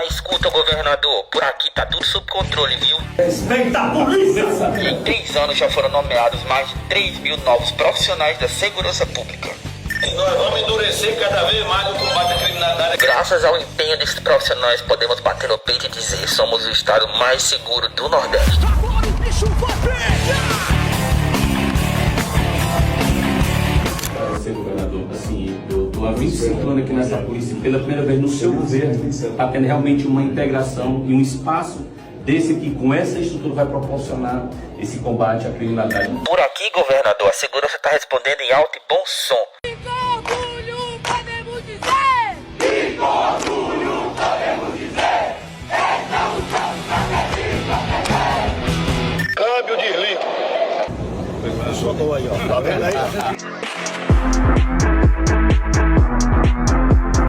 Escuta, governador, por aqui tá tudo sob controle, viu? Respeita a polícia! E em 3 anos já foram nomeados mais de 3 mil novos profissionais da segurança pública. E nós vamos endurecer cada vez mais o combate à criminalidade. Graças ao empenho desses profissionais, podemos bater no peito e dizer: somos o estado mais seguro do Nordeste. Agora o bicho vai pegar! Ser governador, assim, eu estou há 25 anos aqui nessa polícia, pela primeira vez no seu governo, está tendo realmente uma integração e um espaço desse que com essa estrutura vai proporcionar esse combate à criminalidade. Por aqui, governador, a segurança está respondendo em alto e bom som. Com orgulho podemos dizer! E com orgulho podemos dizer! Câmbio de limpo. Soltou aí, ó. Tá vendo aí?